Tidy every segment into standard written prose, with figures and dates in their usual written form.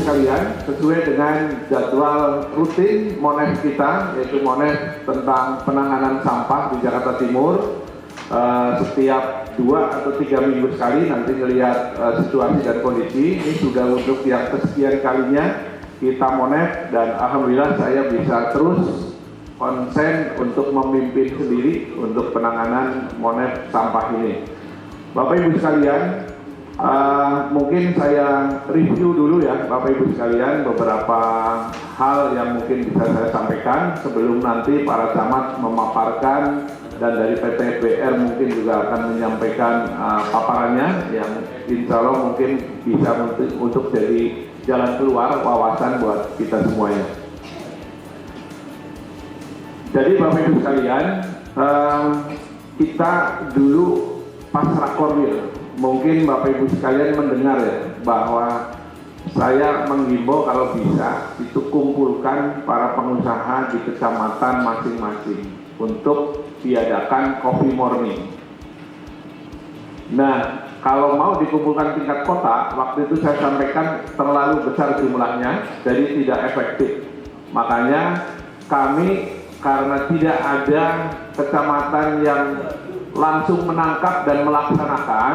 sekalian, sesuai dengan jadwal rutin Monef kita, yaitu Monef tentang penanganan sampah di Jakarta Timur, setiap 2 atau 3 minggu sekali, nanti melihat situasi dan kondisi. Ini sudah untuk yang kesekian kalinya kita Monef, dan alhamdulillah saya bisa terus konsen untuk memimpin sendiri untuk penanganan Monef sampah ini. Bapak Ibu sekalian, mungkin saya review dulu ya Bapak Ibu sekalian beberapa hal yang mungkin bisa saya sampaikan sebelum nanti para camat memaparkan, dan dari PT BR mungkin juga akan menyampaikan paparannya yang insya Allah mungkin bisa untuk jadi jalan keluar wawasan buat kita semuanya. Jadi Bapak Ibu sekalian, kita dulu pas rakorwil, mungkin Bapak Ibu sekalian mendengar ya bahwa saya menghimbau kalau bisa itu kumpulkan para pengusaha di kecamatan masing-masing untuk diadakan coffee morning. Nah, kalau mau dikumpulkan tingkat kota, waktu itu saya sampaikan terlalu besar jumlahnya, jadi tidak efektif. Makanya kami, karena tidak ada kecamatan yang langsung menangkap dan melaksanakan,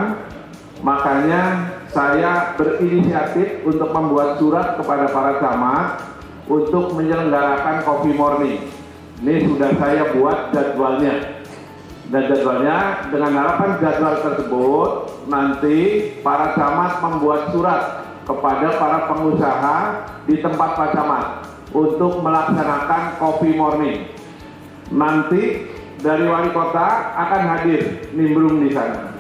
makanya saya berinisiatif untuk membuat surat kepada para camat untuk menyelenggarakan coffee morning. Ini sudah saya buat jadwalnya, dan jadwalnya dengan harapan jadwal tersebut nanti para camat membuat surat kepada para pengusaha di tempat Pak Camat untuk melaksanakan coffee morning. Nanti dari wali kota akan hadir nimbrung di sana.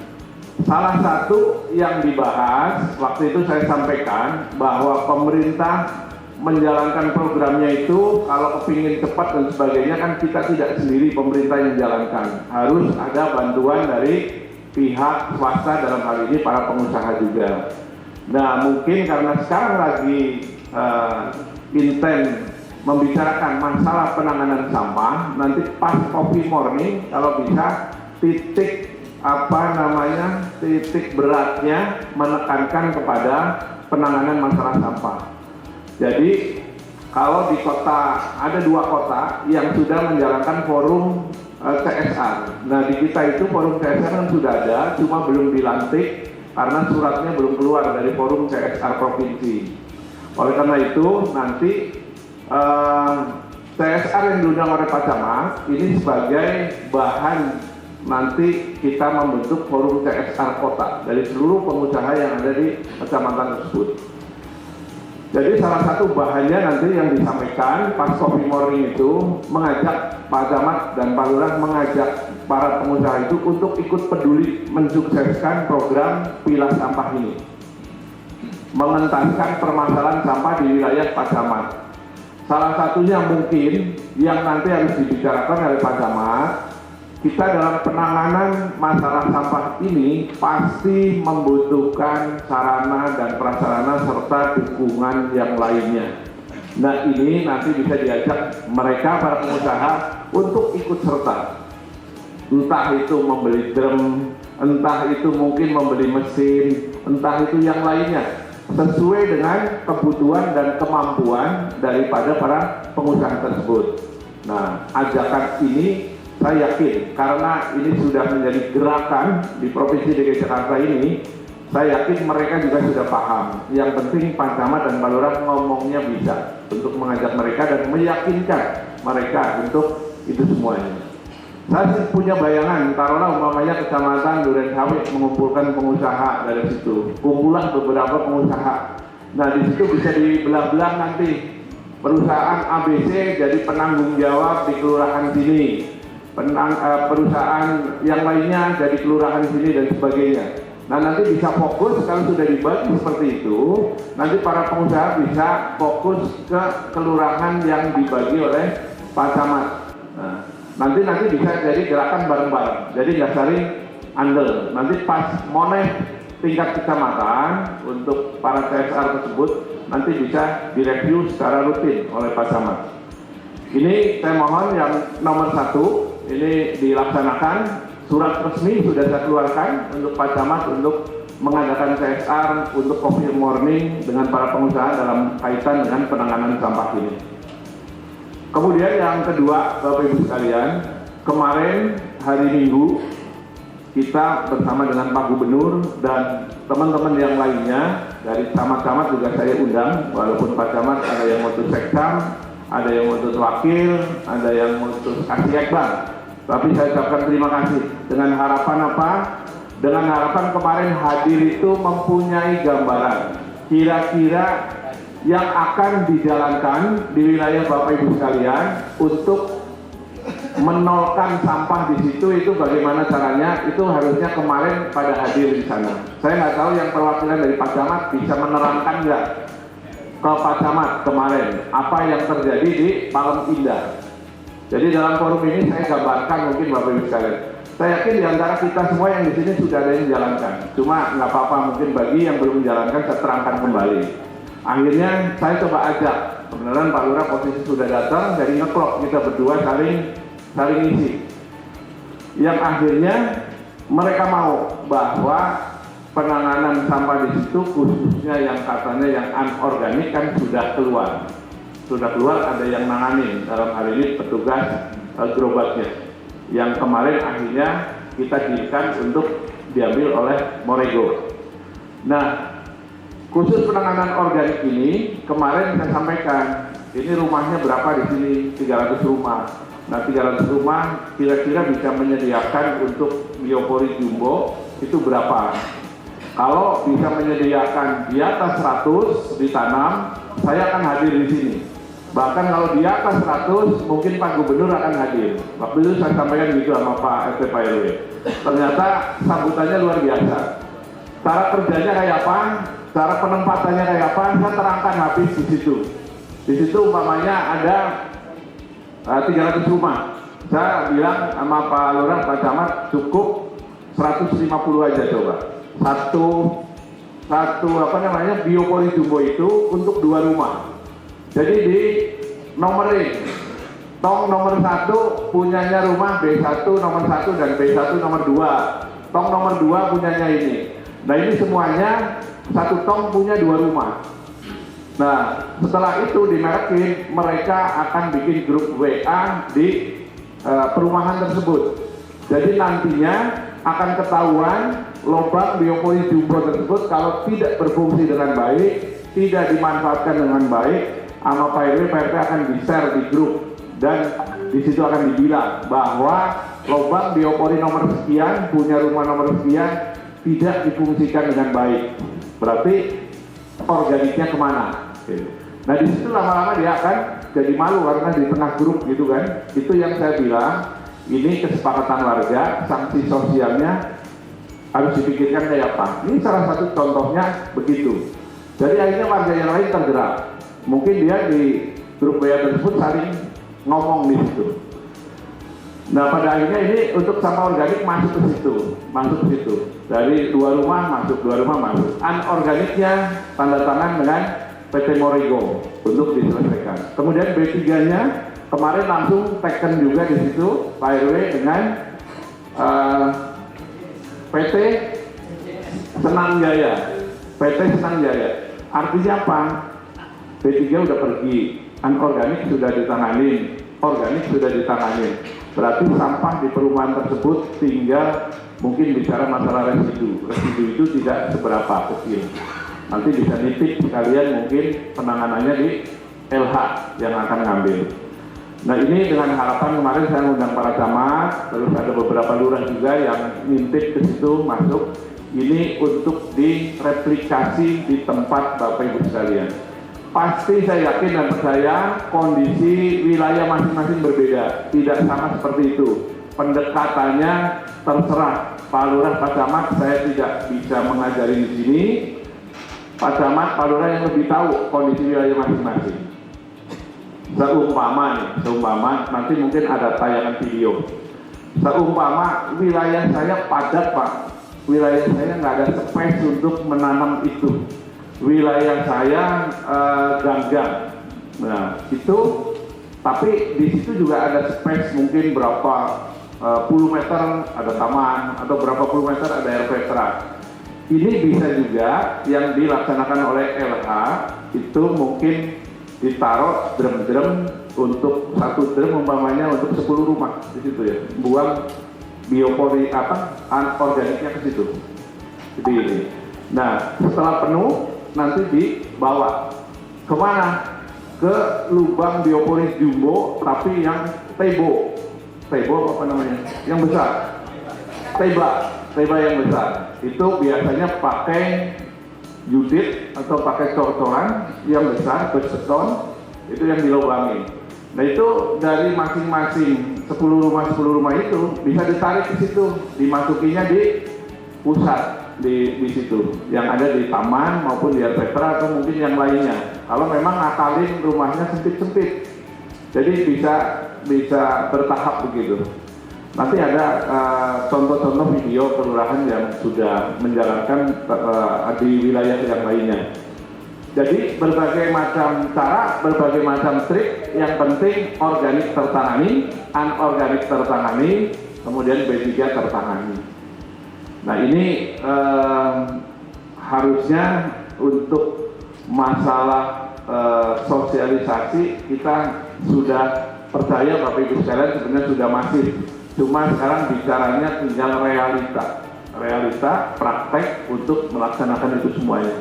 Salah satu yang dibahas waktu itu saya sampaikan bahwa pemerintah menjalankan programnya itu kalau kepingin cepat dan sebagainya kan kita tidak sendiri pemerintah yang menjalankan, harus ada bantuan dari pihak swasta, dalam hal ini para pengusaha juga. Nah, mungkin karena sekarang lagi intent membicarakan masalah penanganan sampah, nanti pas coffee morning kalau bisa titik beratnya menekankan kepada penanganan masalah sampah. Jadi kalau di kota, ada 2 kota yang sudah menjalankan forum CSR. Nah, di kita itu forum CSR kan sudah ada, cuma belum dilantik karena suratnya belum keluar dari forum CSR provinsi. Oleh karena itu nanti CSR yang diundang oleh Pak Camat ini sebagai bahan nanti kita membentuk forum CSR kota dari seluruh pengusaha yang ada di kecamatan tersebut. Jadi salah satu bahannya nanti yang disampaikan pas coffee morning itu mengajak Pak Camat dan Pak Lurah, mengajak para pengusaha itu untuk ikut peduli mensukseskan program pilah sampah ini, mengentaskan permasalahan sampah di wilayah Pak Camat. Salah satunya mungkin yang nanti harus dibicarakan oleh Pak Camat, kita dalam penanganan masalah sampah ini pasti membutuhkan sarana dan prasarana serta dukungan yang lainnya. Nah, ini nanti bisa diajak mereka para pengusaha untuk ikut serta. Entah itu membeli drum, entah itu mungkin membeli mesin, entah itu yang lainnya, sesuai dengan kebutuhan dan kemampuan daripada para pengusaha tersebut. Nah, ajakan ini saya yakin karena ini sudah menjadi gerakan di Provinsi DKI Jakarta ini, saya yakin mereka juga sudah paham. Yang penting Pak Camat dan Pak Lurah ngomongnya bisa untuk mengajak mereka dan meyakinkan mereka untuk itu semuanya. Saya sih punya bayangan, taruhlah umpamanya Kecamatan Duren Sawit mengumpulkan pengusaha dari situ, kumpulan beberapa pengusaha. Nah, di situ bisa dibelah-belah nanti perusahaan ABC jadi penanggung jawab di kelurahan sini, perusahaan yang lainnya jadi kelurahan sini dan sebagainya. Nah, nanti bisa fokus kalau sudah dibagi seperti itu, nanti para pengusaha bisa fokus ke kelurahan yang dibagi oleh Pak Camat. Nah, nanti bisa jadi gerakan bareng-bareng, jadi nggak saling andel. Nanti pas Monef tingkat kecamatan untuk para CSR tersebut nanti bisa direview secara rutin oleh Pak Camat. Ini saya mohon yang nomor 1 ini dilaksanakan, surat resmi sudah saya keluarkan untuk Pak Camat untuk mengadakan CSR untuk coffee morning dengan para pengusaha dalam kaitan dengan penanganan sampah ini. Kemudian yang kedua, Bapak Ibu sekalian, kemarin hari Minggu kita bersama dengan Pak Gubernur dan teman-teman yang lainnya dari camat-camat juga saya undang, walaupun Pak Camat ada yang ngutus sekcam, ada yang ngutus wakil, ada yang ngutus kasih. Tapi saya ucapkan terima kasih dengan harapan apa? Dengan harapan kemarin hadir itu mempunyai gambaran kira-kira yang akan dijalankan di wilayah Bapak Ibu sekalian untuk menolkan sampah di situ itu bagaimana caranya, itu harusnya kemarin pada hadir di sana. Saya nggak tahu yang perwakilan dari Pak Camat bisa menerangkan nggak ke Pak Camat kemarin apa yang terjadi di Palem Indah. Jadi dalam forum ini saya gambarkan mungkin Bapak Ibu sekalian. Saya yakin di antara kita semua yang di sini sudah ada yang menjalankan. Cuma nggak apa-apa, mungkin bagi yang belum menjalankan saya terangkan kembali. Akhirnya saya coba ajak, kebenaran Pak Lurah posisi sudah datang, jadi ngeklop kita berdua saling isi. Yang akhirnya mereka mau bahwa penanganan sampah di situ khususnya yang katanya yang anorganik kan sudah keluar, ada yang nanganin dalam hal ini petugas gerobaknya yang kemarin akhirnya kita kirimkan untuk diambil oleh Morego. Nah, khusus penanganan organik ini kemarin saya sampaikan ini rumahnya berapa di sini, 300 rumah. Nah, 300 rumah kira-kira bisa menyediakan untuk biopori jumbo itu berapa? Kalau bisa menyediakan di atas 100 ditanam, saya akan hadir di sini. Bahkan kalau di atas 100, mungkin Pak Gubernur akan hadir. Waktu itu saya sampaikan gitu sama Pak RT Pak RW. Ternyata sambutannya luar biasa. Cara kerjanya kayak apa? Cara penempatannya kayak apa? Saya terangkan habis di situ. Di situ umpamanya ada 300 rumah. Saya bilang sama Pak Lurah, Pak Camat, cukup 150 aja coba. Satu biopori jumbo itu untuk 2 rumah. Jadi di nomerin, tong nomor 1 punyanya rumah B1 nomor 1 dan B1 nomor 2. Tong nomor 2 punyanya ini. Nah ini semuanya satu tong punya 2 rumah. Nah setelah itu dimerekin, mereka akan bikin grup WA di perumahan tersebut. Jadi nantinya akan ketahuan lubang biopori jumbo tersebut kalau tidak berfungsi dengan baik, tidak dimanfaatkan dengan baik, sama Pak RW, Pak RT akan di-share di grup dan di situ akan dibilang bahwa lubang biopori nomor sekian, punya rumah nomor sekian tidak difungsikan dengan baik. Berarti organiknya kemana? Nah di situ lama-lama dia akan jadi malu karena di tengah grup gitu kan. Itu yang saya bilang, ini kesepakatan warga, sanksi sosialnya harus dipikirkan kayak apa. Ini salah satu contohnya begitu. Jadi akhirnya warga yang lain tergerak. Mungkin dia di grup WA tersebut saling ngomong di situ. Nah pada akhirnya ini untuk sampah organik masuk ke situ. Dari 2 rumah masuk. Anorganiknya tanda tangan dengan PT Morego untuk diselesaikan. Kemudian B3-nya kemarin langsung teken juga di situ Pak RW dengan PT Senang Jaya. Artinya apa? B3 udah pergi, anorganik sudah ditangani, organik sudah ditangani. Berarti sampah di perumahan tersebut tinggal mungkin bicara masalah residu. Residu itu tidak seberapa kecil. Nanti bisa nitip sekalian mungkin penanganannya di LH yang akan ngambil. Nah ini dengan harapan kemarin saya undang para camat, terus ada beberapa lurah juga yang nitip ke situ masuk. Ini untuk direplikasi di tempat Bapak Ibu sekalian. Pasti saya yakin dan percaya kondisi wilayah masing-masing berbeda, tidak sama seperti itu. Pendekatannya terserah Pak Lurah, Pak Camat, saya tidak bisa mengajari di sini. Pak Camat, Pak Lurah yang lebih tahu kondisi wilayah masing-masing. Seumpama nanti mungkin ada tayangan video. Seumpama wilayah saya padat Pak, wilayah saya nggak ada space untuk menanam itu. Wilayah saya ganggang. Nah itu, tapi di situ juga ada space mungkin berapa puluh meter ada taman atau berapa puluh meter ada air veteran. Ini bisa juga yang dilaksanakan oleh LH itu mungkin ditaruh drum-drum untuk satu drum umpamanya untuk 10 rumah di situ ya, buang biopori anorganiknya ke situ. Jadi ini. Nah, setelah penuh nanti dibawa kemana? Ke lubang biopori jumbo tapi yang tebo apa namanya? Yang besar. Teba yang besar. Itu biasanya pakai yudit atau pakai cor-coran yang besar, berseton, itu yang dilubangi. Nah itu dari masing-masing 10 rumah itu bisa ditarik ke situ, dimasukinya di pusat di situ yang ada di taman maupun di Petra atau mungkin yang lainnya. Kalau memang ngakalin rumahnya sempit-sempit, jadi bisa bertahap begitu. Nanti ada contoh-contoh video kelurahan yang sudah menjalankan di wilayah yang lainnya. Jadi berbagai macam cara, berbagai macam trik, yang penting organik tertangani, anorganik tertangani, kemudian B3 tertangani. Nah ini harusnya untuk masalah sosialisasi kita sudah percaya Bapak Ibu sekalian sebenarnya sudah masif. Cuma sekarang bicaranya tinggal realita praktek untuk melaksanakan itu semuanya.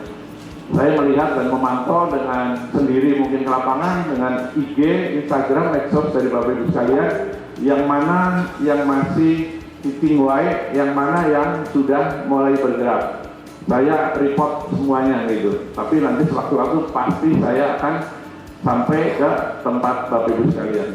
Saya melihat dan memantau dengan sendiri mungkin ke lapangan dengan IG, Instagram, medsos dari Bapak Ibu sekalian, yang mana yang masih titing white, yang mana yang sudah mulai bergerak. Saya report semuanya gitu. Tapi nanti sewaktu-waktu pasti saya akan sampai ke tempat Bapak Ibu sekalian.